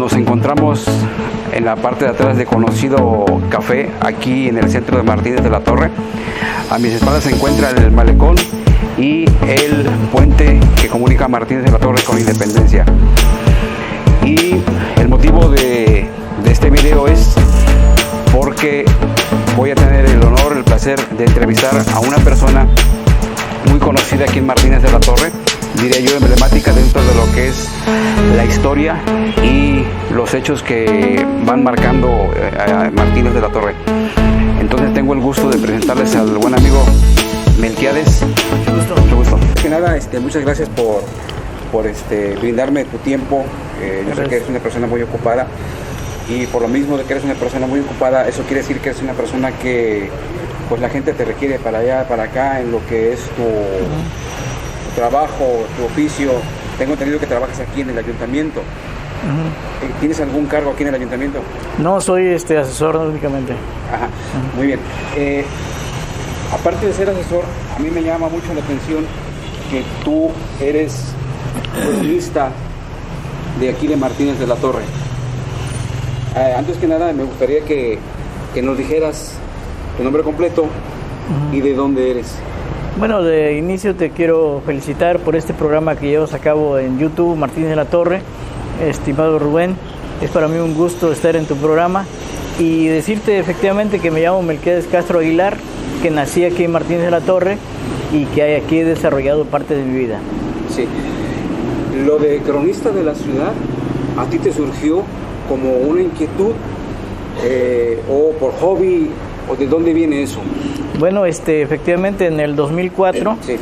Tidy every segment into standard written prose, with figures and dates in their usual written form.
Nos encontramos en la parte de atrás de Conocido Café, aquí en el centro de Martínez de la Torre. A mis espaldas se encuentra el malecón y el puente que comunica Martínez de la Torre con Independencia. Y el motivo de este video es porque voy a tener el honor, el placer de entrevistar a una persona muy conocida aquí en Martínez de la Torre, diría yo emblemática dentro de lo que es la historia y los hechos que van marcando a Martínez de la Torre. Entonces tengo el gusto de presentarles al buen amigo Melquiades. Mucho gusto. Antes que nada, muchas gracias por brindarme tu tiempo. Yo sé que eres una persona muy ocupada y por lo mismo de que eres una persona muy ocupada, eso quiere decir que eres una persona que pues la gente te requiere para allá, para acá, en lo que es tu trabajo, tu oficio. Tengo entendido que trabajas aquí en el ayuntamiento. ¿Tienes algún cargo aquí en el ayuntamiento? No, soy asesor únicamente. Ajá, muy bien. Aparte de ser asesor, a mí me llama mucho la atención que tú eres cronista de aquí de Martínez de la Torre. Antes que nada, me gustaría que nos dijeras tu nombre completo y de dónde eres. Bueno, de inicio te quiero felicitar por este programa que llevas a cabo en YouTube, Martínez de la Torre. Estimado Rubén, es para mí un gusto estar en tu programa y decirte efectivamente que me llamo Melquiades Castro Aguilar, que nací aquí en Martínez de la Torre y que aquí he desarrollado parte de mi vida. Sí. Lo de cronista de la ciudad, ¿a ti te surgió como una inquietud o por hobby o de dónde viene eso? Bueno, efectivamente en el 2004, sí,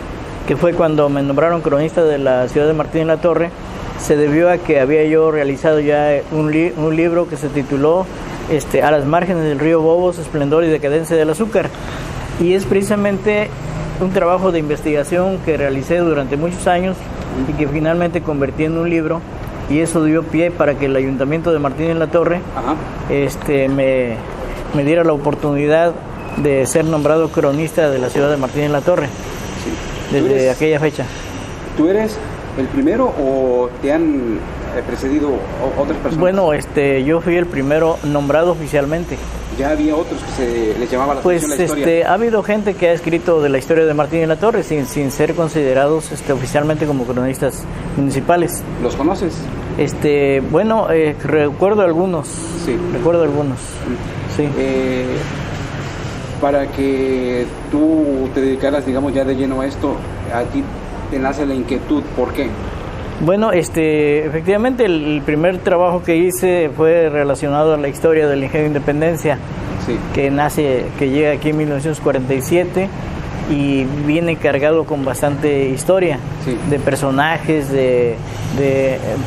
que fue cuando me nombraron cronista de la ciudad de Martínez de la Torre, se debió a que había yo realizado ya un libro que se tituló A las márgenes del río Bobos, esplendor y decadencia del azúcar. Y es precisamente un trabajo de investigación que realicé durante muchos años y que finalmente convertí en un libro, y eso dio pie para que el ayuntamiento de Martínez de la Torre me diera la oportunidad de ser nombrado cronista de la ciudad de Martínez de la Torre, sí, desde aquella fecha. ¿Tú eres el primero o te han precedido otras personas? Bueno, yo fui el primero nombrado oficialmente. ¿Ya había otros que se les llamaba la atención la historia? Ha habido gente que ha escrito de la historia de Martínez de la Torre sin ser considerados oficialmente como cronistas municipales. ¿Los conoces? Bueno, recuerdo algunos. Sí. Recuerdo algunos. Sí. Para que tú te dedicaras, digamos, ya de lleno a esto, a ti te nace la inquietud. ¿Por qué? Bueno, efectivamente el primer trabajo que hice fue relacionado a la historia del Ingenio Independencia, sí, que llega aquí en 1947 y viene cargado con bastante historia, sí, de personajes, de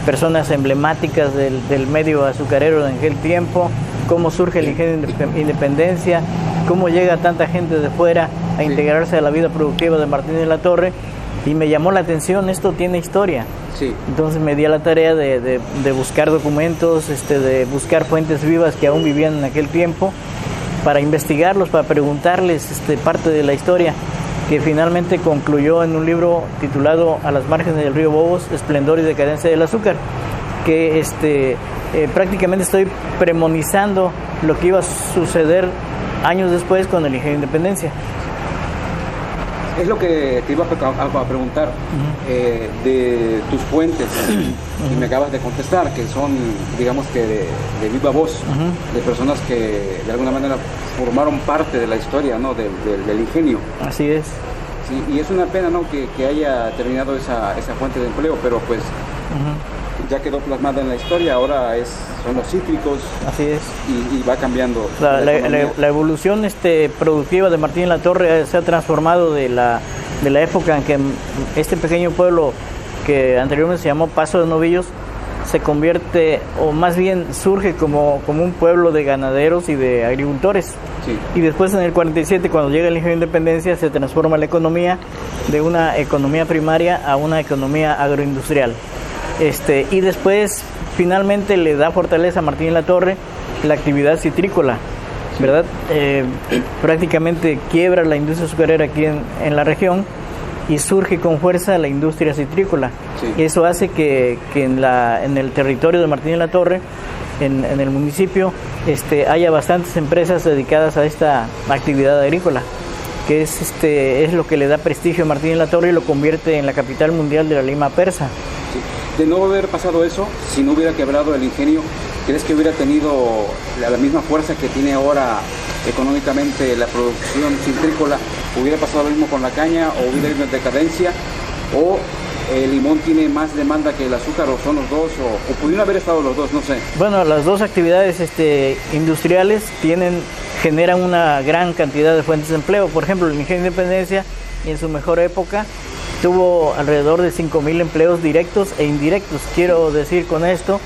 personas emblemáticas del medio azucarero en aquel tiempo, cómo surge el Ingenio Independencia, cómo llega tanta gente de fuera a integrarse a la vida productiva de Martínez de la Torre, y me llamó la atención, esto tiene historia. Sí. Entonces me di a la tarea de buscar documentos, de buscar fuentes vivas que aún vivían en aquel tiempo, para investigarlos, para preguntarles parte de la historia, que finalmente concluyó en un libro titulado A las márgenes del río Bobos, esplendor y decadencia del azúcar, que prácticamente estoy premonizando lo que iba a suceder años después con el Ingenio Independencia. Es lo que te iba a preguntar, de tus fuentes, y me acabas de contestar, que son, digamos que de viva voz, de personas que de alguna manera formaron parte de la historia, ¿no? del ingenio. Así es. Sí, y es una pena, ¿no? que haya terminado esa fuente de empleo, pero pues ya quedó plasmada en la historia, ahora son los cítricos. Así es. Y va cambiando. La evolución productiva de Martínez de la Torre se ha transformado de la época en que este pequeño pueblo, que anteriormente se llamó Paso de Novillos, se convierte, o más bien surge como un pueblo de ganaderos y de agricultores. Sí. Y después en el 47, cuando llega el Ingenio de Independencia, se transforma la economía de una economía primaria a una economía agroindustrial. Y después finalmente le da fortaleza a Martínez de la Torre la actividad citrícola, ¿verdad? Prácticamente quiebra la industria azucarera aquí en la región y surge con fuerza la industria citrícola. Sí. Eso hace que en el territorio de Martínez de la Torre en el municipio haya bastantes empresas dedicadas a esta actividad agrícola, que es lo que le da prestigio a Martín de la Torre y lo convierte en la capital mundial de la lima persa. Sí. De no haber pasado eso, si no hubiera quebrado el ingenio, ¿crees que hubiera tenido la misma fuerza que tiene ahora económicamente la producción citrícola? ¿Hubiera pasado lo mismo con la caña o hubiera ido en decadencia? ¿O el limón tiene más demanda que el azúcar, o son los dos, o pudieron haber estado los dos, no sé? Bueno, las dos actividades industriales generan una gran cantidad de fuentes de empleo. Por ejemplo, el Ingenio Independencia en su mejor época tuvo alrededor de 5,000 empleos directos e indirectos. Quiero decir con esto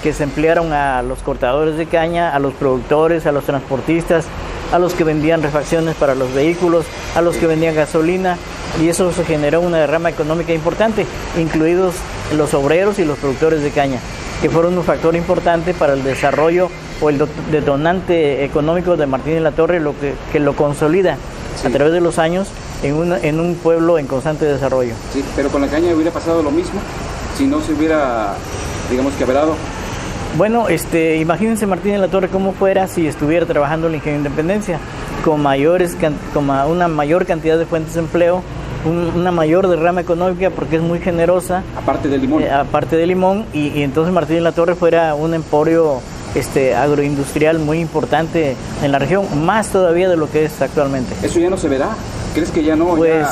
que se emplearon a los cortadores de caña, a los productores, a los transportistas, a los que vendían refacciones para los vehículos, a los que vendían gasolina, y eso se generó una derrama económica importante, incluidos los obreros y los productores de caña, que fueron un factor importante para el desarrollo o el detonante económico de Martín de la Torre, que lo consolida a través de los años en un pueblo en constante desarrollo. Sí, pero con la caña hubiera pasado lo mismo si no se hubiera, digamos, quebrado. Bueno, imagínense Martín de la Torre cómo fuera si estuviera trabajando en el Ingenio Independencia, con una mayor cantidad de fuentes de empleo, una mayor derrama económica porque es muy generosa. Aparte del limón. Aparte del limón, y entonces Martín de la Torre fuera un emporio agroindustrial muy importante en la región, más todavía de lo que es actualmente. ¿Eso ya no se verá? ¿Crees que ya no? Pues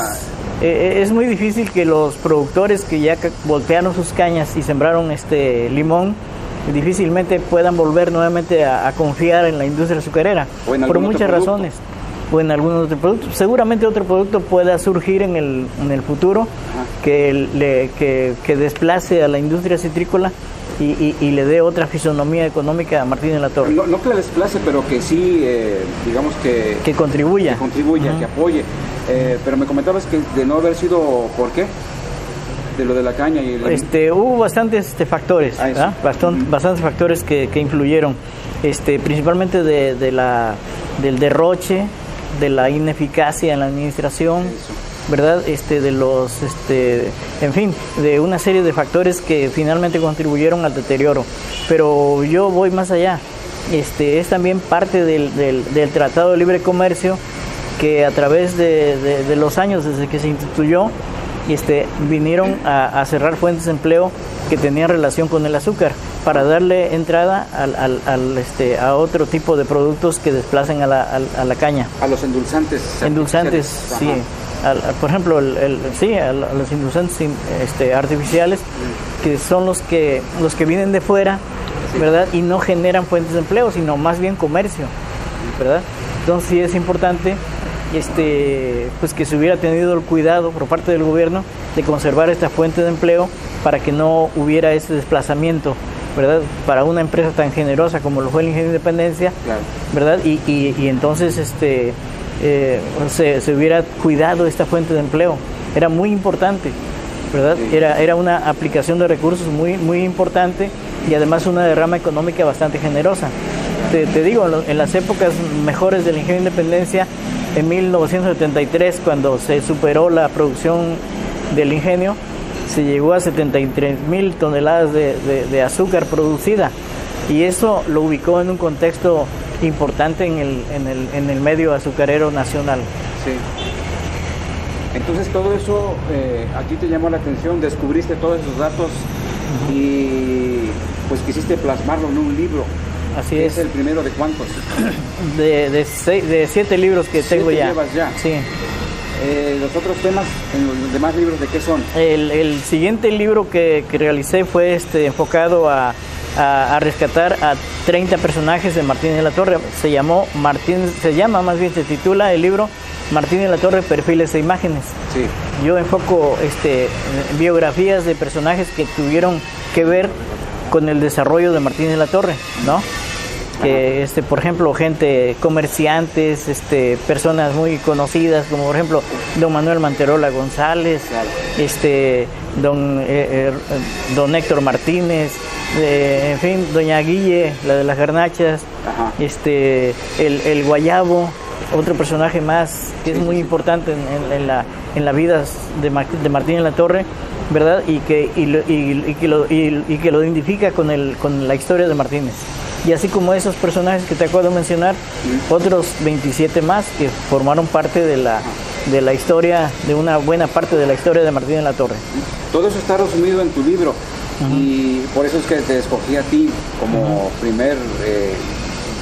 es muy difícil que los productores que ya voltearon sus cañas y sembraron limón, difícilmente puedan volver nuevamente a confiar en la industria azucarera, por muchas razones, o en algún otro producto. Seguramente otro producto pueda surgir en el futuro que desplace a la industria citrícola y le dé otra fisonomía económica a Martín de la Torre. No que la desplace, pero que sí, digamos que contribuya. Que contribuya, que apoye. Pero me comentabas que de no haber sido, ¿por qué? De lo de la caña y hubo bastantes factores, bastantes factores que influyeron, principalmente del derroche, de la ineficacia en la administración, ¿verdad? En fin, de una serie de factores que finalmente contribuyeron al deterioro. Pero yo voy más allá. Es también parte del Tratado de Libre Comercio, que a través de los años desde que se instituyó, vinieron a cerrar fuentes de empleo que tenían relación con el azúcar, para darle entrada a otro tipo de productos que desplacen a la caña. A los endulzantes. Endulzantes, sí. Por ejemplo, a los endulzantes artificiales, que son los que vienen de fuera, ¿verdad? Y no generan fuentes de empleo, sino más bien comercio, ¿verdad? Entonces sí es importante pues que se hubiera tenido el cuidado por parte del gobierno de conservar esta fuente de empleo para que no hubiera ese desplazamiento, ¿verdad? Para una empresa tan generosa como lo fue el Ingenio Independencia, claro, ¿verdad? Y entonces se hubiera cuidado esta fuente de empleo. Era muy importante, ¿verdad? Sí. Era una aplicación de recursos muy, muy importante, y además una derrama económica bastante generosa. Te digo, en las épocas mejores del Ingenio Independencia, en 1973, cuando se superó la producción del ingenio, se llegó a 73,000 toneladas de azúcar producida, y eso lo ubicó en un contexto importante en el medio azucarero nacional. Sí. Entonces todo eso a ti te llamó la atención, descubriste todos esos datos y pues quisiste plasmarlo en un libro. Así es. ¿Es el primero de cuántos? De 7 libros que tengo ya. ¿Llevas ya? Sí. ¿Los otros temas, en los demás libros, de qué son? El siguiente libro que realicé fue enfocado a rescatar a 30 personajes de Martín de la Torre. Se titula el libro Martín de la Torre, Perfiles e Imágenes. Sí. Yo enfoco biografías de personajes que tuvieron que ver con el desarrollo de Martín de la Torre, ¿no? Que por ejemplo, comerciantes, personas muy conocidas, como por ejemplo don Manuel Manterola González, don Héctor Martínez, en fin, doña Guille, la de las garnachas, el Guayabo, otro personaje más que es muy importante en la vida de Martín de la Torre, ¿verdad? Y que lo identifica con la historia de Martínez. Y así como esos personajes que te acabo de mencionar, otros 27 más que formaron parte de la historia, de una buena parte de la historia de Martínez Latorre. Todo eso está resumido en tu libro, y por eso es que te escogí a ti como primer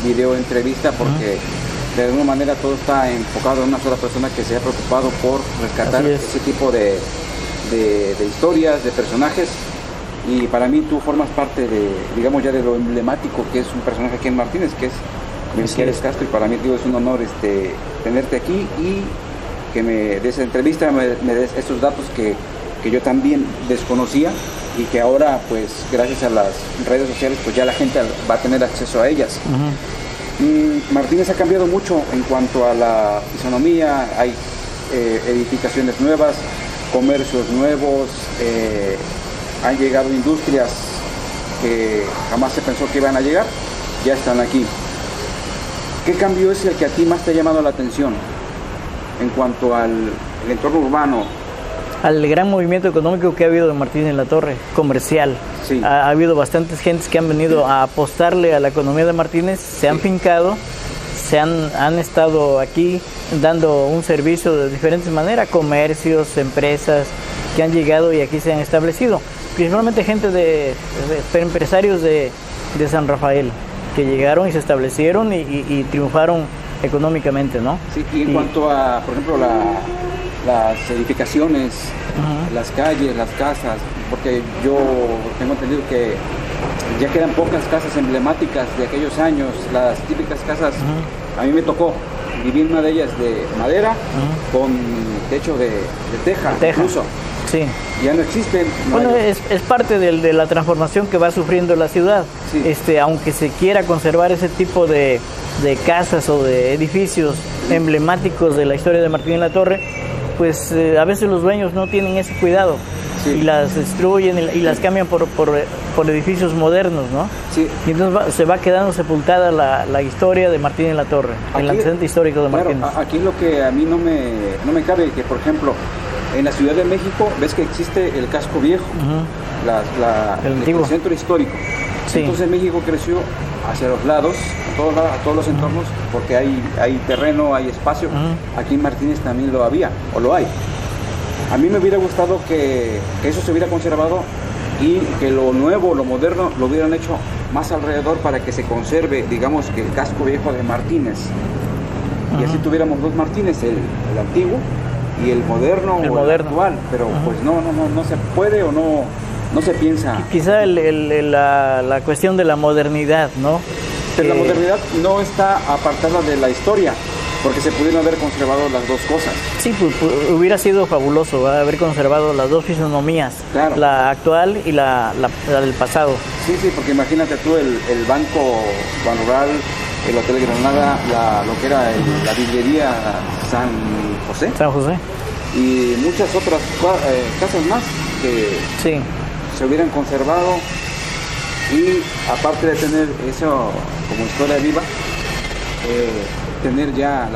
video entrevista, porque de alguna manera todo está enfocado en una sola persona que se ha preocupado por rescatar ese tipo de historias, de personajes. Y para mí tú formas parte de, digamos, ya de lo emblemático que es un personaje aquí en Martínez, que es Melquiades Castro, y para mí, digo, es un honor tenerte aquí y que me des entrevista, me des estos datos que yo también desconocía, y que ahora, pues, gracias a las redes sociales, pues ya la gente va a tener acceso a ellas. Martínez ha cambiado mucho en cuanto a la fisonomía, hay edificaciones nuevas, comercios nuevos, han llegado industrias que jamás se pensó que iban a llegar, ya están aquí. ¿Qué cambio es el que a ti más te ha llamado la atención en cuanto al entorno urbano? Al gran movimiento económico que ha habido en Martínez Latorre, comercial. Sí. Ha habido bastantes gentes que han venido a apostarle a la economía de Martínez, se han fincado, han estado aquí dando un servicio de diferentes maneras, comercios, empresas que han llegado y aquí se han establecido. Principalmente gente empresarios de San Rafael, que llegaron y se establecieron y triunfaron económicamente, ¿no? Sí, y en cuanto a, por ejemplo, las edificaciones, las calles, las casas, porque yo tengo entendido que ya quedan pocas casas emblemáticas de aquellos años, las típicas casas. A mí me tocó vivir una de ellas de madera, con techo de teja, incluso. Sí. Ya no existen. Bueno, es parte de la transformación que va sufriendo la ciudad. Sí. Aunque se quiera conservar ese tipo de casas o de edificios emblemáticos de la historia de Martínez Latorre, pues a veces los dueños no tienen ese cuidado. Sí. Y las destruyen y las cambian por edificios modernos, ¿no? Sí. Y entonces se va quedando sepultada la historia de Martínez Latorre, el antecedente histórico de Martínez. Claro, aquí lo que a mí no me cabe, que por ejemplo, en la Ciudad de México ves que existe el casco viejo, el centro histórico. Sí. Entonces México creció hacia los lados, a todos los entornos, porque hay terreno, hay espacio. Aquí en Martínez también lo había, o lo hay. A mí me hubiera gustado que eso se hubiera conservado, y que lo nuevo, lo moderno, lo hubieran hecho más alrededor para que se conserve, digamos, que el casco viejo de Martínez. Y así tuviéramos dos Martínez, el antiguo y el moderno, el actual, pero pues no se puede, o no se piensa. Quizá la cuestión de la modernidad, ¿no? Pero la modernidad no está apartada de la historia, porque se pudieron haber conservado las dos cosas. Sí, pues, hubiera sido fabuloso haber conservado las dos fisonomías, claro, la actual y la del pasado. Sí, porque imagínate tú el Banco Banorral, el Hotel Granada, lo que era la vidriería San José, y muchas otras casas más que se hubieran conservado, y aparte de tener eso como historia viva, tener ya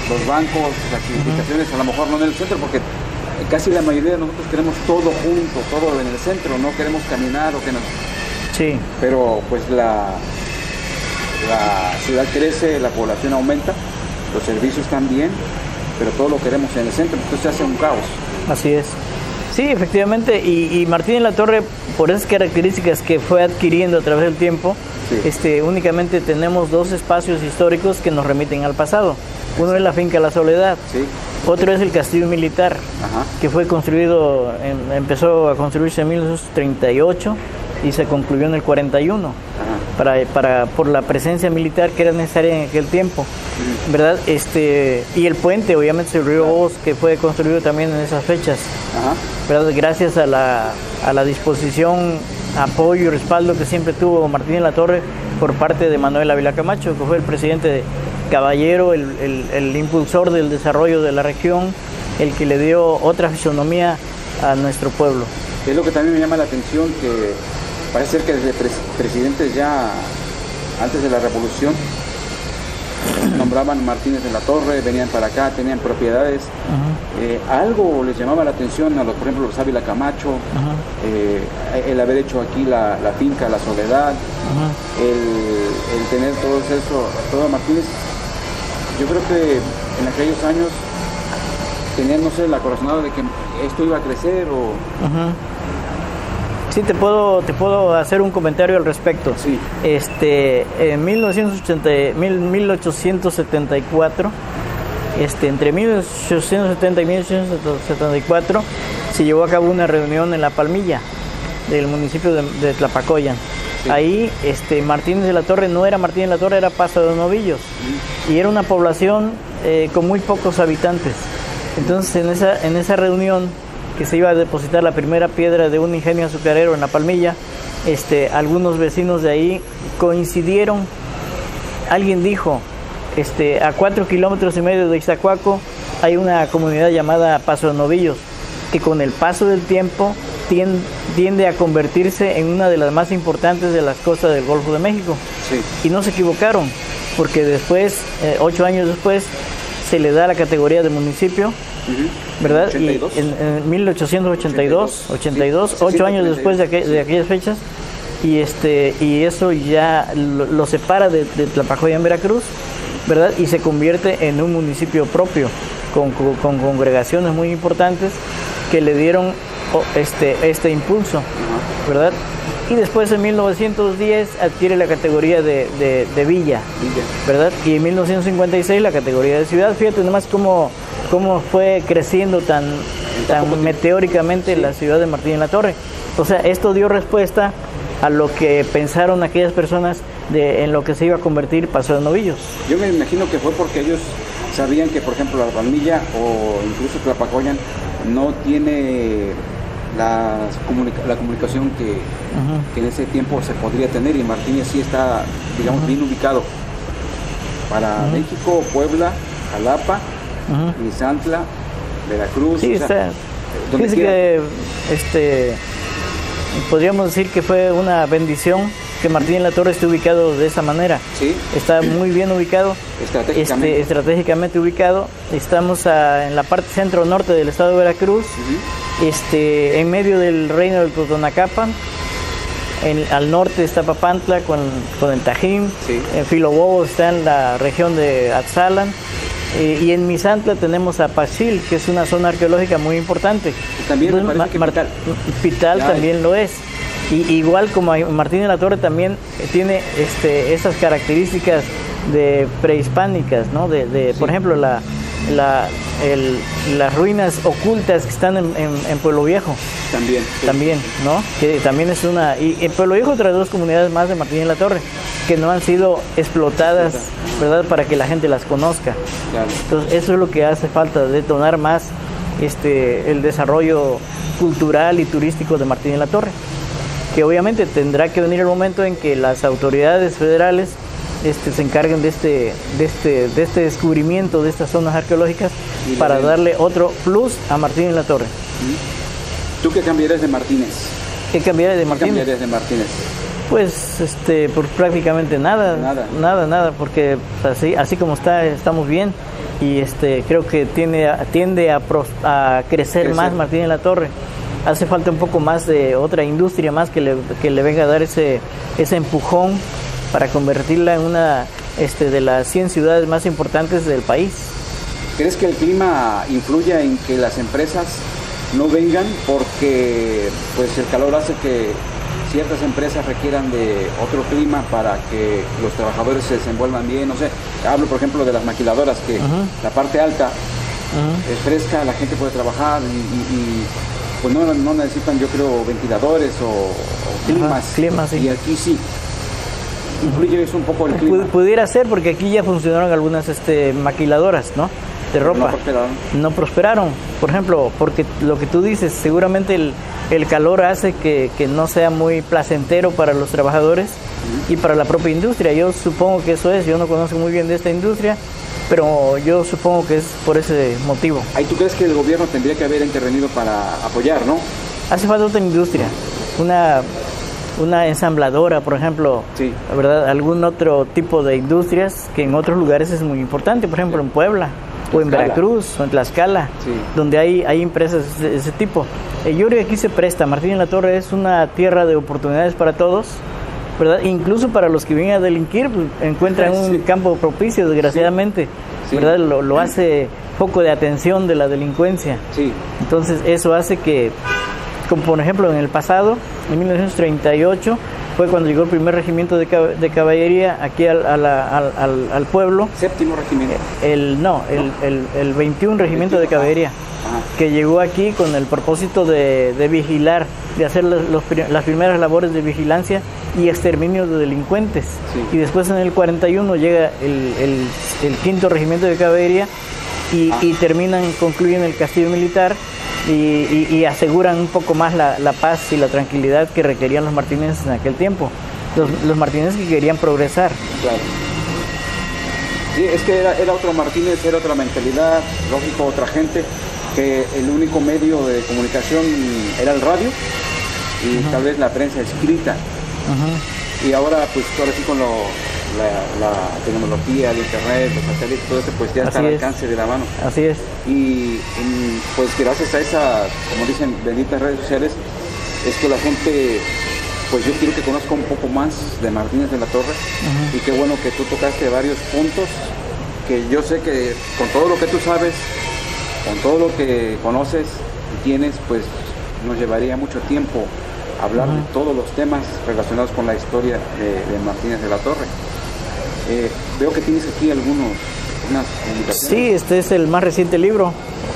los bancos, las edificaciones, a lo mejor no en el centro, porque casi la mayoría de nosotros queremos todo junto, todo en el centro, no queremos caminar o que no. Sí. Pero pues la ciudad crece, la población aumenta, los servicios también, pero todo lo queremos en el centro, entonces se hace un caos. Así es. Sí, efectivamente, y Martínez Latorre, por esas características que fue adquiriendo a través del tiempo, únicamente tenemos dos espacios históricos que nos remiten al pasado. Uno es la finca La Soledad, otro es el castillo militar, que fue construido, empezó a construirse en 1938 y se concluyó en el 41, por la presencia militar que era necesaria en aquel tiempo, ¿verdad? Y el puente, obviamente, el río Oz, que fue construido también en esas fechas, ¿verdad? Gracias a la disposición, apoyo y respaldo que siempre tuvo Martínez Latorre por parte de Manuel Ávila Camacho, que fue el presidente caballero, el impulsor del desarrollo de la región, el que le dio otra fisonomía a nuestro pueblo. Es lo que también me llama la atención, que parece ser que desde presidentes ya antes de la revolución nombraban Martínez de la Torre, venían para acá, tenían propiedades. Algo les llamaba la atención a los, por ejemplo, los Ávila Camacho, el haber hecho aquí la finca La Soledad, el tener todo eso, todo Martínez. Yo creo que en aquellos años tenían, no sé, la corazonada de que esto iba a crecer o... Sí, te puedo hacer un comentario al respecto. Sí. En 1874, entre 1870 y 1874, se llevó a cabo una reunión en La Palmilla, del municipio de Tlapacoyan. Sí. Ahí, Martínez de la Torre no era Martínez de la Torre, era Paso de Novillos. Y era una población con muy pocos habitantes. Entonces, en esa reunión que se iba a depositar la primera piedra de un ingenio azucarero en La Palmilla, algunos vecinos de ahí coincidieron. Alguien dijo, a 4 kilómetros y medio de Ixtacuaco hay una comunidad llamada Paso de Novillos, que con el paso del tiempo tiende a convertirse en una de las más importantes de las costas del Golfo de México. Sí. Y no se equivocaron, porque después, 8 años después, se le da la categoría de municipio, ¿verdad? 82. Y en 1882, 8 años después de aquellas fechas, y eso ya lo separa de Tlapacoyan, Veracruz, ¿verdad? Y se convierte en un municipio propio, con congregaciones muy importantes que le dieron este impulso, ¿verdad? Y después en 1910 adquiere la categoría de villa, ¿verdad? Y en 1956 la categoría de ciudad. Fíjate nomás cómo fue creciendo tan meteóricamente la ciudad de Martínez de la Torre. O sea, esto dio respuesta a lo que pensaron aquellas personas en lo que se iba a convertir Paso de Novillos. Yo me imagino que fue porque ellos sabían que, por ejemplo, La Palmilla o incluso Tlapacoyan no tiene la comunicación que en ese tiempo se podría tener, y Martínez sí está, digamos, bien ubicado para México, Puebla, Jalapa, Misantla, Veracruz. Sí, está. Fíjese que podríamos decir que fue una bendición que Martínez de la Torre esté ubicado de esa manera. Sí. Está muy bien ubicado, estratégicamente ubicado. Estamos en la parte centro-norte del estado de Veracruz, en medio del reino del Totonacapan. Al norte está Papantla con el Tajín. Sí. Filobobo está en la región de Atzalan. Y en Misantla tenemos a Pachil, que es una zona arqueológica muy importante. También me parece que Pital también lo es. Y igual como Martínez de la Torre también tiene esas características prehispánicas, ¿no? Por ejemplo, las ruinas ocultas que están en Pueblo Viejo. También. Sí. También, ¿no? Que también es una... Y en Pueblo Viejo otras 2 comunidades más de Martínez de la Torre, que no han sido explotadas, ¿verdad? Para que la gente las conozca. Claro. Entonces, eso es lo que hace falta, detonar más el desarrollo cultural y turístico de Martínez de la Torre. Que obviamente tendrá que venir el momento en que las autoridades federales se encarguen de este descubrimiento de estas zonas arqueológicas para darle otro plus a Martínez de la Torre. ¿Tú qué cambiarías de Martínez? ¿Qué cambiarías de Martínez? ¿Qué cambiarías de Martínez? Pues por prácticamente nada, porque así como estamos bien, y creo que tiende a crecer más Martínez de la Torre. Hace falta un poco más de otra industria más que le venga a dar ese empujón para convertirla en una de las 100 ciudades más importantes del país. ¿Crees que el clima influye en que las empresas no vengan? Porque pues el calor hace que ciertas empresas requieran de otro clima para que los trabajadores se desenvuelvan bien. No sé, hablo por ejemplo de las maquiladoras, que la parte alta es fresca, la gente puede trabajar y pues no necesitan, yo creo, ventiladores o climas, sí. Y aquí sí. ¿Influye eso un poco el clima? Pudiera ser, porque aquí ya funcionaron algunas maquiladoras, ¿no? De ropa. No prosperaron. Por ejemplo, porque lo que tú dices, seguramente el calor hace que no sea muy placentero para los trabajadores y para la propia industria. Yo supongo que eso es. Yo no conozco muy bien de esta industria, pero yo supongo que es por ese motivo. ¿Ahí tú crees que el gobierno tendría que haber intervenido para apoyar, no? Hace falta otra industria, una ensambladora, por ejemplo, sí, ¿verdad? Algún otro tipo de industrias que en otros lugares es muy importante, por ejemplo, en Puebla, o en Veracruz, o en Tlaxcala, sí, donde hay empresas de ese tipo. Yo creo que aquí se presta. Martín de la Torre es una tierra de oportunidades para todos, ¿verdad? Incluso para los que vienen a delinquir, pues, encuentran un campo propicio, desgraciadamente, sí, ¿verdad? Lo hace foco de atención de la delincuencia. Sí. Entonces eso hace que, como por ejemplo en el pasado, en 1938, fue cuando llegó el primer regimiento de caballería aquí al pueblo. ¿Séptimo regimiento? El 21 regimiento de caballería. Ajá. Que llegó aquí con el propósito de vigilar, de hacer las primeras labores de vigilancia y exterminio de delincuentes. Sí. Y después en el 41 llega el quinto regimiento de caballería y concluyen el castillo militar y aseguran un poco más la paz y la tranquilidad que requerían los martinenses en aquel tiempo. Los martinenses que querían progresar. Claro. Sí, es que era otro Martínez, era otra mentalidad, lógico, otra gente, que el único medio de comunicación era el radio y tal vez la prensa escrita. Y ahora, pues, ahora sí con la tecnología, el internet, los satélites, todo eso, pues ya está al alcance de la mano. Así es. Y pues gracias a esas, como dicen, benditas redes sociales, es que la gente, pues yo quiero que conozca un poco más de Martínez de la Torre. Y qué bueno que tú tocaste varios puntos que yo sé que con todo lo que tú sabes, con todo lo que conoces y tienes, pues nos llevaría mucho tiempo hablar de todos los temas relacionados con la historia de Martínez de la Torre. Veo que tienes aquí unas publicaciones. Sí, este es el más reciente libro.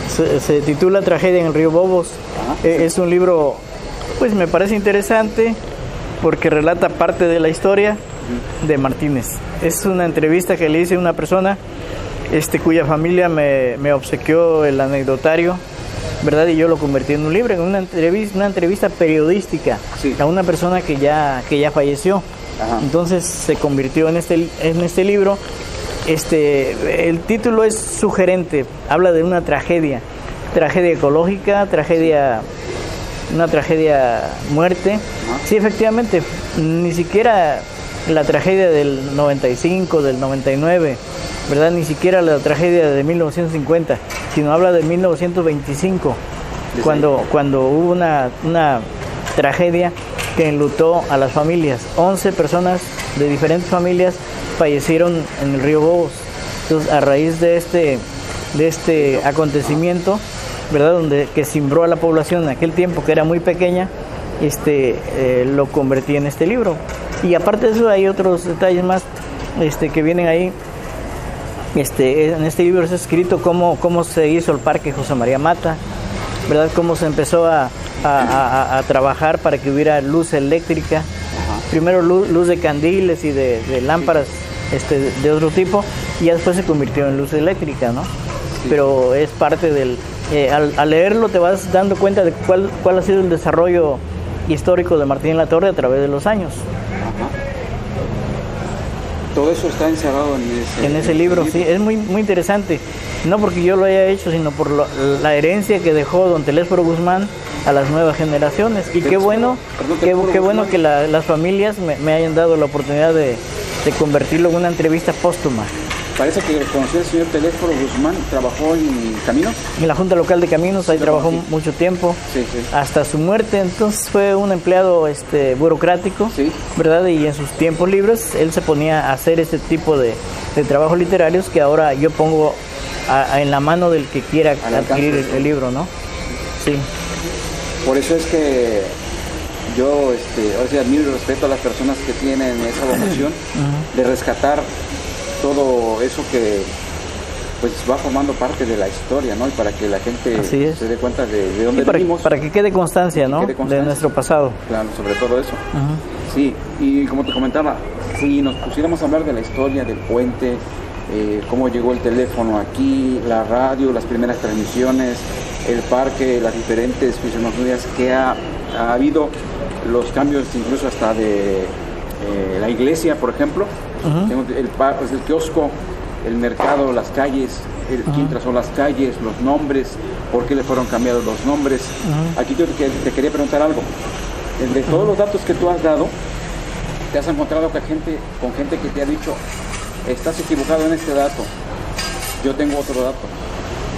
Se titula Tragedia en el río Bobos. Es un libro, pues me parece interesante porque relata parte de la historia de Martínez. Es una entrevista que le hice a una persona cuya familia me obsequió el anecdotario, ¿verdad? Y yo lo convertí en un libro, en una entrevista periodística, sí, a una persona que ya falleció. Ajá. Entonces se convirtió en este libro. El título es sugerente, habla de una tragedia ecológica, una tragedia muerte. Ajá. Sí, efectivamente, ni siquiera la tragedia del 95, del 99, ¿verdad? Ni siquiera la tragedia de 1950, sino habla de 1925, cuando hubo una tragedia que enlutó a las familias. 11 personas de diferentes familias fallecieron en el río Bobos. Entonces, a raíz de este acontecimiento, ¿verdad?, que cimbró a la población en aquel tiempo, que era muy pequeña, lo convertí en este libro. Y aparte de eso hay otros detalles más que vienen ahí. En este libro está escrito cómo se hizo el Parque José María Mata, ¿verdad? Cómo se empezó a trabajar para que hubiera luz eléctrica. Ajá. Primero luz de candiles y de lámparas de otro tipo, y ya después se convirtió en luz eléctrica, ¿no? Sí. Pero es parte del... al leerlo te vas dando cuenta de cuál ha sido el desarrollo histórico de Martín de la Torre a través de los años. Ajá. Todo eso está encerrado en ese libro. Sí, es muy, muy interesante. No porque yo lo haya hecho, sino por la herencia que dejó don Telésforo Guzmán a las nuevas generaciones. Y qué bueno que las familias me hayan dado la oportunidad de convertirlo en una entrevista póstuma. Parece que conoció al señor Telésforo Guzmán, trabajó en Caminos. En la Junta Local de Caminos, ahí trabajó mucho tiempo, sí. Hasta su muerte. Entonces fue un empleado burocrático, sí, ¿verdad? Y en sus tiempos libres él se ponía a hacer este tipo de trabajos literarios que ahora yo pongo en la mano del que quiera adquirir el libro, ¿no? Sí. Por eso es que yo ahora sí admiro y respeto a las personas que tienen esa vocación de rescatar todo eso que pues va formando parte de la historia, ¿no? Y para que la gente se dé cuenta de dónde venimos. Para que quede constancia, ¿no? De nuestro pasado. Claro, sobre todo eso. Sí, y como te comentaba, si nos pusiéramos a hablar de la historia del puente, cómo llegó el teléfono aquí, la radio, las primeras transmisiones, el parque, las diferentes fisonomías que ha habido, los cambios incluso hasta de la iglesia, por ejemplo. El kiosco, el mercado, las calles, quién trazó las calles, los nombres, por qué le fueron cambiados los nombres. Aquí yo te quería preguntar algo. De todos los datos que tú has dado, te has encontrado con gente que te ha dicho, estás equivocado en este dato, yo tengo otro dato.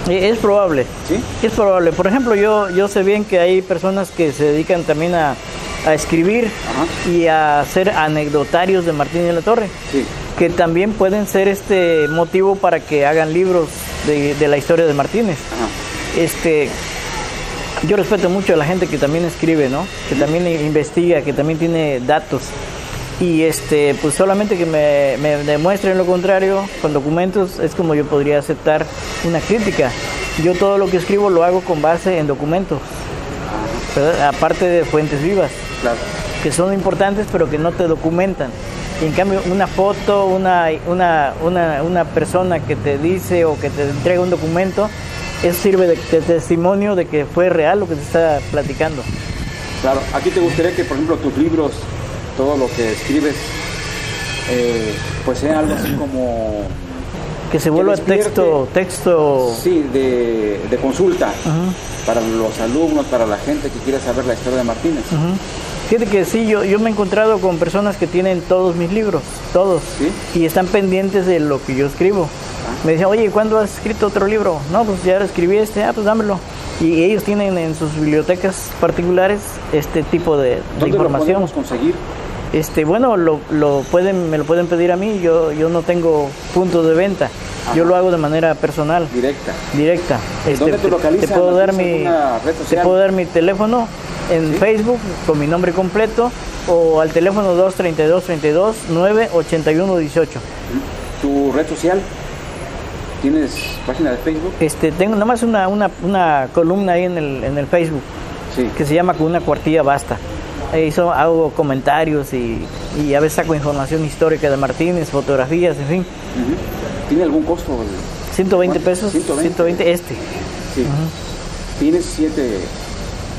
Es probable. ¿Sí? Es probable. Por ejemplo, yo sé bien que hay personas que se dedican también a escribir. Ajá. Y a hacer anecdotarios de Martínez de la Torre. Sí. Que también pueden ser motivo para que hagan libros de la historia de Martínez. Ajá. Yo respeto mucho a la gente que también escribe, ¿no? Que también investiga, que también tiene datos. Y pues solamente que me demuestren lo contrario con documentos es como yo podría aceptar una crítica. Yo todo lo que escribo lo hago con base en documentos, ¿verdad? Aparte de fuentes vivas. Claro. Que son importantes pero que no te documentan. Y en cambio una foto, una persona que te dice o que te entrega un documento, eso sirve de testimonio de que fue real lo que te está platicando. Claro, aquí te gustaría que, por ejemplo, tus libros, todo lo que escribes, pues sea algo así como... Que se vuelva texto... Sí, de consulta. Uh-huh. Para los alumnos, para la gente que quiere saber la historia de Martínez. Uh-huh. Fíjate que sí, yo me he encontrado con personas que tienen todos mis libros, todos, ¿sí? Y están pendientes de lo que yo escribo. Me dicen, oye, ¿cuándo has escrito otro libro? No, pues ya escribí pues dámelo. Y ellos tienen en sus bibliotecas particulares este tipo de información. ¿Dónde lo podemos conseguir? Bueno, me lo pueden pedir a mí, yo no tengo puntos de venta. Ajá. Yo lo hago de manera personal. Directa. ¿Dónde te localizas? Te puedo dar mi teléfono en Facebook con mi nombre completo o al teléfono 232-32-981-18. ¿Tu red social? ¿Tienes página de Facebook? Tengo nomás una columna ahí en el Facebook, sí, que se llama Con una cuartilla basta. Ahí hago comentarios y a veces saco información histórica de Martínez, fotografías, en fin. Uh-huh. ¿Tiene algún costo? 120 pesos. 120 Sí. Uh-huh. ¿Tienes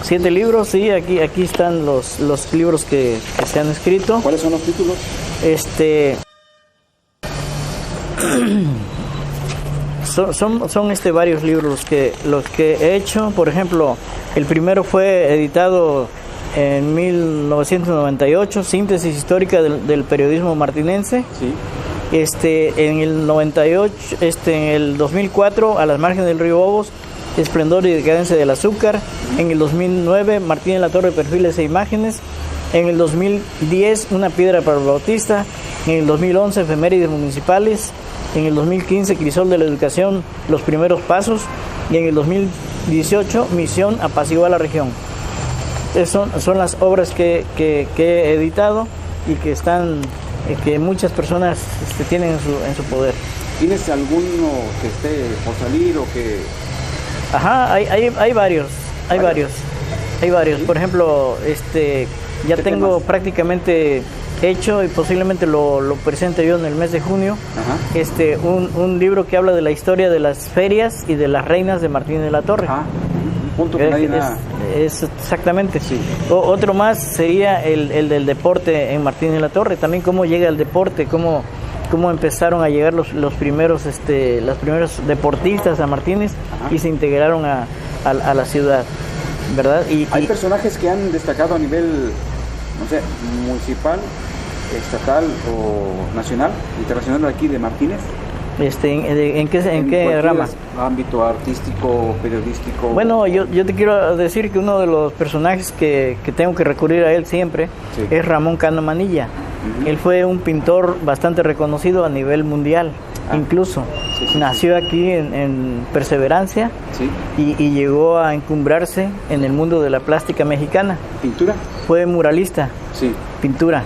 7 libros? Sí, aquí están los libros que se han escrito. ¿Cuáles son los títulos? Son varios libros los que he hecho. Por ejemplo, el primero fue editado en 1998, Síntesis histórica del periodismo martinense. Sí. En el 98, en el 2004, A las márgenes del río Obos, Esplendor y decadencia del azúcar. En el 2009, Martínez de la Torre, perfiles e imágenes. En el 2010, Una piedra para el Bautista. En el 2011, Efemérides municipales. En el 2015, Crisol de la educación, los primeros pasos. Y en el 2018, Misión apaciguar la región. Son las obras que he editado y que que muchas personas tienen en su poder. ¿Tienes alguno que esté por salir o que...? Ajá, hay varios. ¿Sí? Por ejemplo, ya tengo prácticamente hecho y posiblemente lo presente yo en el mes de junio. Ajá. Un libro que habla de la historia de las ferias y de las reinas de Martínez de la Torre. Ajá. Punto que nadie nada. Es exactamente. Sí. Otro más sería el del deporte en Martínez de la Torre. También cómo llega el deporte, cómo empezaron a llegar los primeros deportistas a Martínez. Ajá. Y se integraron a la ciudad, ¿verdad? Hay personajes que han destacado a nivel, no sé, municipal, estatal o nacional, internacional aquí de Martínez. ¿En qué rama? Ámbito artístico, periodístico. Bueno, yo te quiero decir que uno de los personajes que tengo que recurrir a él siempre, sí, es Ramón Cano Manilla. Uh-huh. Él fue un pintor bastante reconocido a nivel mundial, incluso. Sí, nació aquí en Perseverancia. Sí. Y llegó a encumbrarse en el mundo de la plástica mexicana. ¿Pintura? Fue muralista. Sí. Pintura.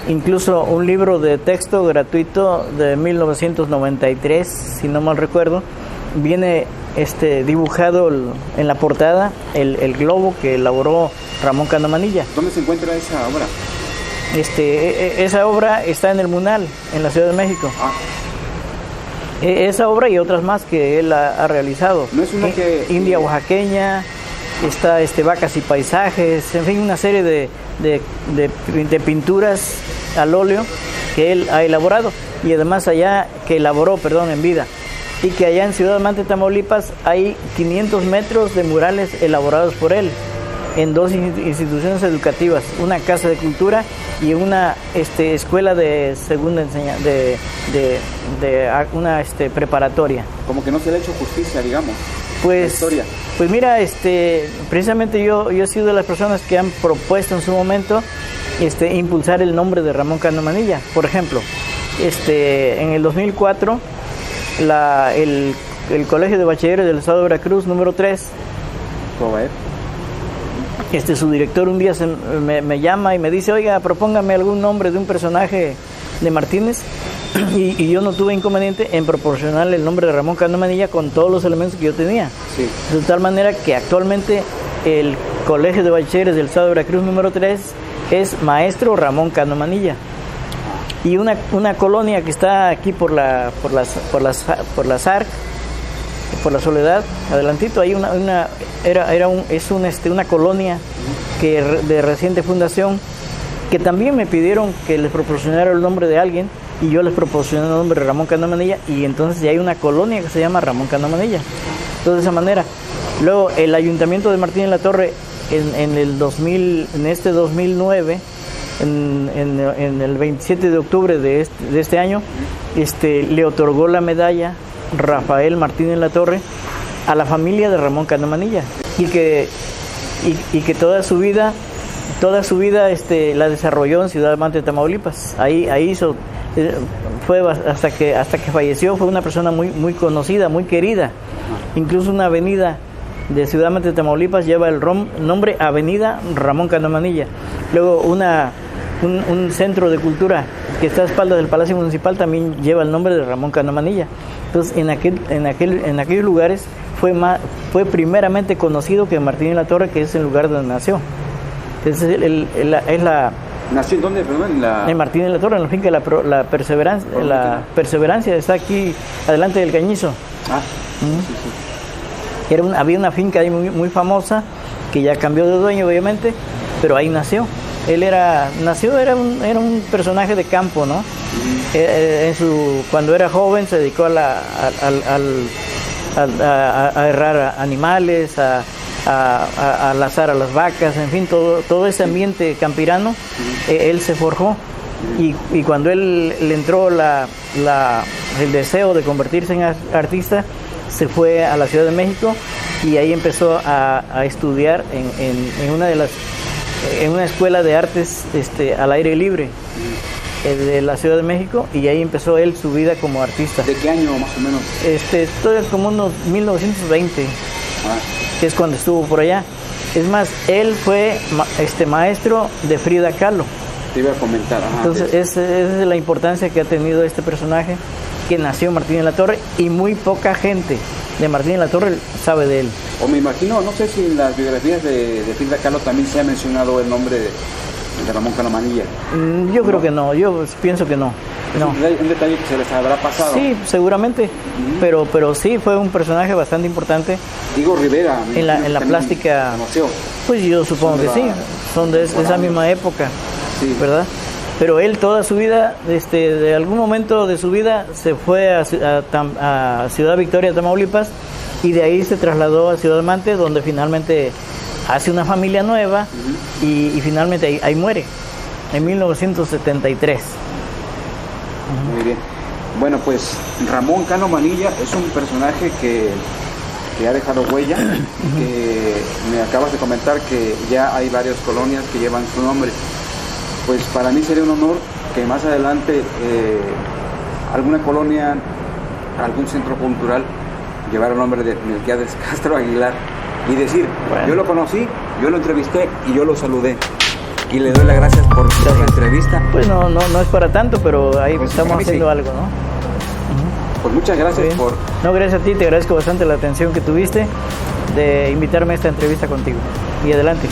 Incluso un libro de texto gratuito de 1993, si no mal recuerdo, viene dibujado en la portada el globo que elaboró Ramón Cano Manilla. ¿Dónde se encuentra esa obra? Esa obra está en el Munal, en la Ciudad de México. Ah. Esa obra y otras más que él ha realizado. ¿No es una India oaxaqueña, está Vacas y paisajes, en fin, una serie de pinturas al óleo que él ha elaborado, y además elaboró en vida, y que allá en Ciudad Mante, Tamaulipas, hay 500 metros de murales elaborados por él. en dos instituciones educativas, una casa de cultura y una escuela de segunda enseñanza, una preparatoria. Como que no se le ha hecho justicia, digamos, pues, la historia. Pues mira, precisamente yo he sido de las personas que han propuesto en su momento impulsar el nombre de Ramón Cano Manilla. Por ejemplo, en el 2004, el Colegio de Bachilleres del Estado de Veracruz, número 3, su director un día me llama y me dice, oiga, propóngame algún nombre de un personaje de Martínez, y yo no tuve inconveniente en proporcionarle el nombre de Ramón Cano Manilla con todos los elementos que yo tenía. Sí. De tal manera que actualmente el Colegio de Bachilleres del Estado de Veracruz, número 3, es Maestro Ramón Cano Manilla. Y una colonia que está aquí por la SARC, por la Soledad, adelantito, hay una colonia de reciente fundación, que también me pidieron que les proporcionara el nombre de alguien, y yo les proporcioné el nombre de Ramón Cano Manilla, y entonces ya hay una colonia que se llama Ramón Cano Manilla. Entonces, de esa manera. Luego, el Ayuntamiento de Martín de la Torre, en este 2009, en el 27 de octubre de este año, le otorgó la medalla Rafael Martín de la Torre a la familia de Ramón Cano Manilla, y que toda su vida la desarrolló en Ciudad Mante, Tamaulipas. Ahí hizo, fue hasta que falleció, fue una persona muy, muy conocida, muy querida. Incluso una avenida de Ciudad Mante, Tamaulipas lleva el nombre Avenida Ramón Cano Manilla. Luego un centro de cultura que está a espaldas del Palacio Municipal también lleva el nombre de Ramón Cano Manilla. Entonces, en aquellos lugares fue primeramente conocido que Martín de la Torre, que es el lugar donde nació. Entonces, ¿nació en dónde? Perdón, en Martín de la Torre, en la finca La Perseverancia. La Perseverancia está aquí, adelante del Cañizo. Sí. Había una finca ahí muy, muy famosa, que ya cambió de dueño, obviamente, pero ahí nació. Él era un personaje de campo, ¿no? Cuando era joven se dedicó a herrar animales, a lazar a las vacas, en fin, todo ese ambiente campirano, él se forjó. Y cuando él le entró el deseo de convertirse en artista, se fue a la Ciudad de México, y ahí empezó a estudiar en una escuela de artes al aire libre de la Ciudad de México, y ahí empezó él su vida como artista. ¿De qué año más o menos? Todo es como unos 1920, que es cuando estuvo por allá. Es más, él fue maestro de Frida Kahlo. Te iba a comentar. Entonces, esa es la importancia que ha tenido este personaje, que nació Martín de la Torre, y muy poca gente de Martín de la Torre sabe de él. O me imagino, no sé si en las biografías de Frida Kahlo también se ha mencionado el nombre de Ramón Cano Manilla. Yo creo que no, yo pienso que no. No. Un detalle que se les habrá pasado. Sí, seguramente, pero sí fue un personaje bastante importante. Diego Rivera. En la plástica. ¿Conoció? Pues yo supongo que sí, son de esa misma época, sí, ¿verdad? Pero él toda su vida, de algún momento de su vida, se fue a Ciudad Victoria, Tamaulipas, y de ahí se trasladó a Ciudad Mante, donde finalmente hace una familia nueva, y finalmente ahí muere, en 1973. Muy bien. Bueno, pues Ramón Cano Manilla es un personaje que ha dejado huella, que me acabas de comentar que ya hay varias colonias que llevan su nombre. Pues para mí sería un honor que más adelante alguna colonia, algún centro cultural llevara el nombre de Melquiades Castro Aguilar, y decir, bueno, yo lo conocí, yo lo entrevisté y yo lo saludé. Y le doy las gracias por la entrevista. Pues no es para tanto, pero ahí pues estamos haciendo algo, ¿no? Pues muchas gracias por... No, gracias a ti, te agradezco bastante la atención que tuviste de invitarme a esta entrevista contigo. Y adelante.